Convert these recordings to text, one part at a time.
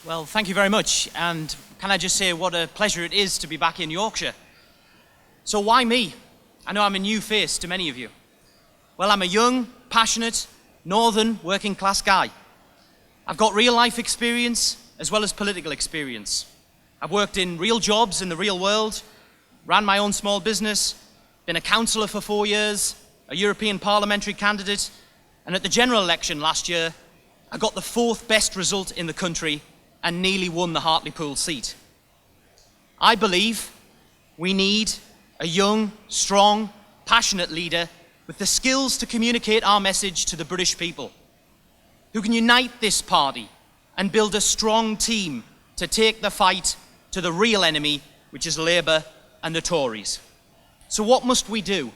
Well, thank you very much, and can I just say what a pleasure it is to be back in Yorkshire. So why me? I know I'm a new face to many of you. Well, I'm a young, passionate, northern, working class guy. I've got real life experience as well as political experience. I've worked in real jobs in the real world, ran my own small business, been a councillor for 4 years, a European parliamentary candidate, and at the general election last year, I got the 4th best result in the country and nearly won the Hartlepool seat. I believe we need a young, strong, passionate leader with the skills to communicate our message to the British people, who can unite this party and build a strong team to take the fight to the real enemy, which is Labour and the Tories. So what must we do?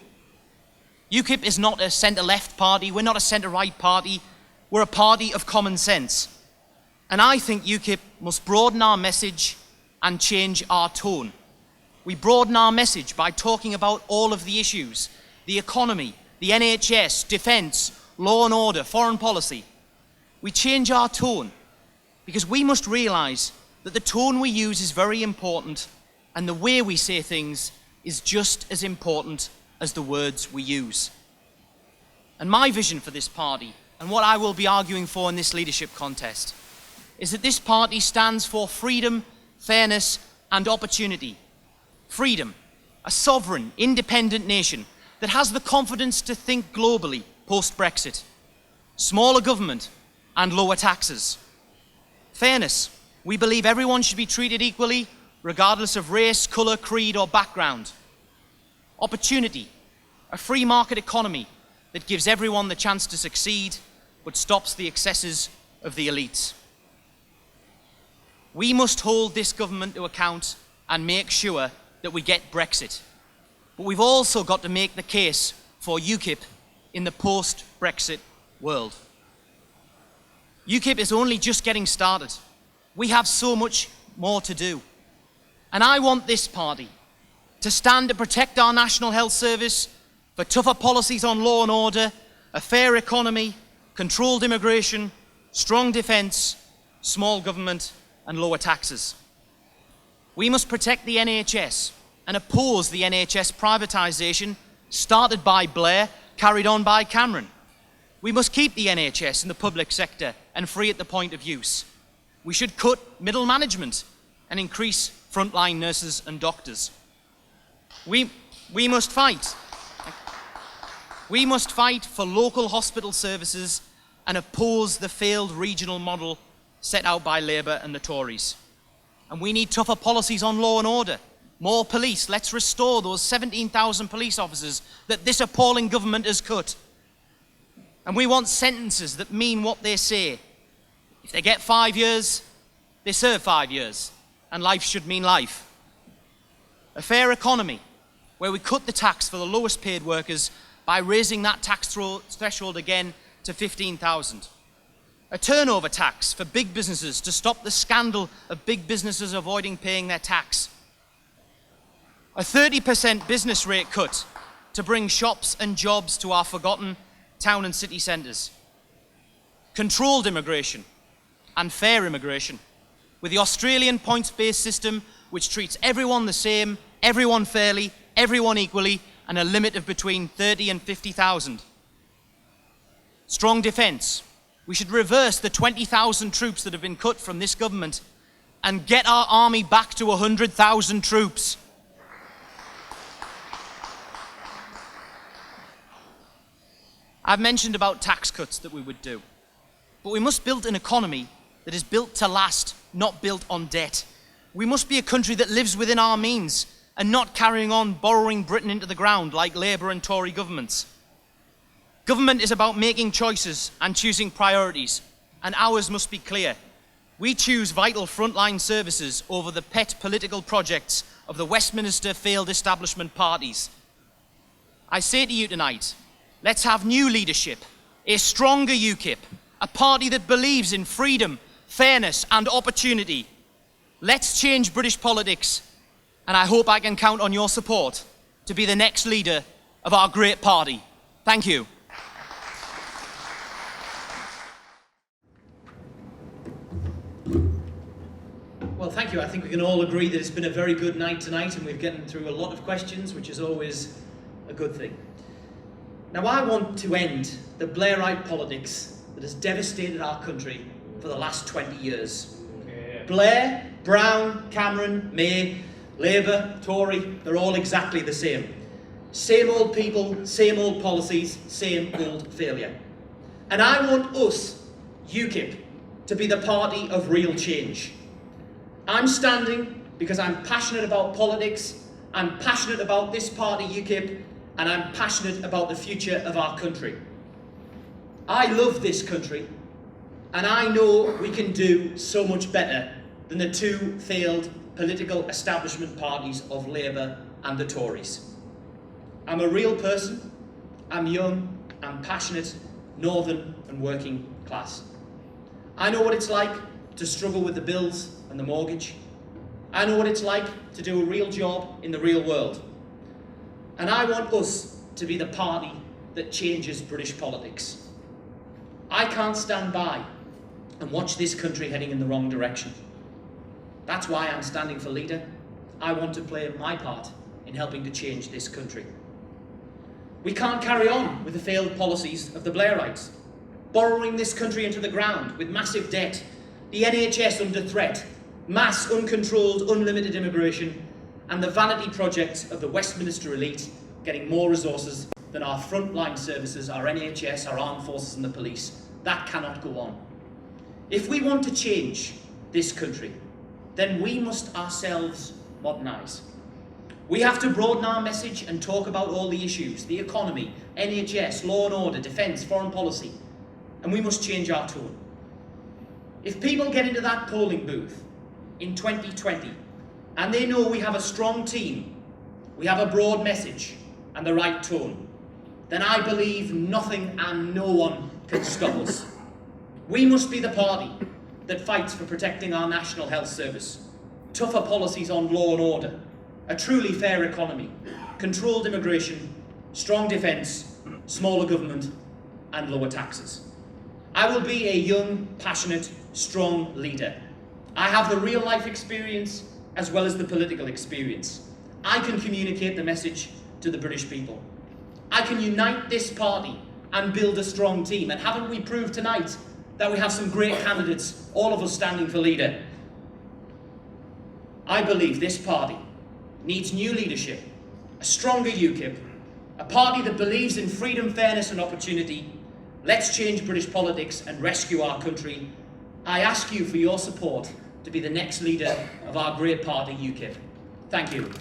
UKIP is not a centre-left party, we're not a centre-right party, we're a party of common sense. And I think UKIP must broaden our message and change our tone. We broaden our message by talking about all of the issues: the economy, the NHS, defence, law and order, foreign policy. We change our tone because we must realise that the tone we use is very important, and the way we say things is just as important as the words we use. And my vision for this party, and what I will be arguing for in this leadership contest, is that this party stands for freedom, fairness and opportunity. Freedom, a sovereign, independent nation that has the confidence to think globally post-Brexit. Smaller government and lower taxes. Fairness, we believe everyone should be treated equally, regardless of race, colour, creed or background. Opportunity, a free market economy that gives everyone the chance to succeed, but stops the excesses of the elites. We must hold this government to account and make sure that we get Brexit. But we've also got to make the case for UKIP in the post-Brexit world. UKIP is only just getting started. We have so much more to do. And I want this party to stand to protect our National Health Service, for tougher policies on law and order, a fair economy, controlled immigration, strong defence, small government and lower taxes. We must protect the NHS and oppose the NHS privatisation started by Blair, carried on by Cameron. We must keep the NHS in the public sector and free at the point of use. We should cut middle management and increase frontline nurses and doctors. We must fight. We must fight for local hospital services and oppose the failed regional model set out by Labour and the Tories. And we need tougher policies on law and order. More police. Let's restore those 17,000 police officers that this appalling government has cut. And we want sentences that mean what they say. If they get 5 years, they serve 5 years. And life should mean life. A fair economy, where we cut the tax for the lowest paid workers by raising that tax threshold again to 15,000. A turnover tax for big businesses to stop the scandal of big businesses avoiding paying their tax. A 30% business rate cut to bring shops and jobs to our forgotten town and city centres. Controlled immigration and fair immigration, with the Australian points-based system which treats everyone the same, everyone fairly, everyone equally, and a limit of between 30 and 50,000. Strong defence. We should reverse the 20,000 troops that have been cut from this government and get our army back to 100,000 troops. I've mentioned about tax cuts that we would do, but we must build an economy that is built to last, not built on debt. We must be a country that lives within our means and not carrying on borrowing Britain into the ground like Labour and Tory governments. Government is about making choices and choosing priorities, and ours must be clear. We choose vital frontline services over the pet political projects of the Westminster failed establishment parties. I say to you tonight, let's have new leadership, a stronger UKIP, a party that believes in freedom, fairness and opportunity. Let's change British politics, and I hope I can count on your support to be the next leader of our great party. Thank you. Well, thank you. I think we can all agree that it's been a very good night tonight, and we've gotten through a lot of questions, which is always a good thing. Now, I want to end the Blairite politics that has devastated our country for the last 20 years. Yeah. Blair, Brown, Cameron, May, Labour, Tory, they're all exactly the same. Same old people, same old policies, same old failure. And I want us, UKIP, to be the party of real change. I'm standing because I'm passionate about politics, I'm passionate about this party, UKIP, and I'm passionate about the future of our country. I love this country, and I know we can do so much better than the two failed political establishment parties of Labour and the Tories. I'm a real person, I'm young, I'm passionate, northern and working class. I know what it's like to struggle with the bills and the mortgage. I know what it's like to do a real job in the real world. And I want us to be the party that changes British politics. I can't stand by and watch this country heading in the wrong direction. That's why I'm standing for leader. I want to play my part in helping to change this country. We can't carry on with the failed policies of the Blairites, borrowing this country into the ground with massive debt, the NHS under threat, mass uncontrolled unlimited immigration, and the vanity projects of the Westminster elite getting more resources than our frontline services, our NHS, our armed forces and the police. That cannot go on. If we want to change this country, then we must ourselves modernise. We have to broaden our message and talk about all the issues, the economy, NHS, law and order, defence, foreign policy, and we must change our tone. If people get into that polling booth in 2020 and they know we have a strong team, we have a broad message and the right tone, then I believe nothing and no one can stop us. We must be the party that fights for protecting our National Health Service, tougher policies on law and order, a truly fair economy, controlled immigration, strong defence, smaller government and lower taxes. I will be a young, passionate, strong leader. I have the real life experience as well as the political experience. I can communicate the message to the British people. I can unite this party and build a strong team. And haven't we proved tonight that we have some great candidates, all of us standing for leader? I believe this party needs new leadership, a stronger UKIP, a party that believes in freedom, fairness and opportunity. Let's change British politics and rescue our country. I ask you for your support to be the next leader of our great party, UKIP. Thank you.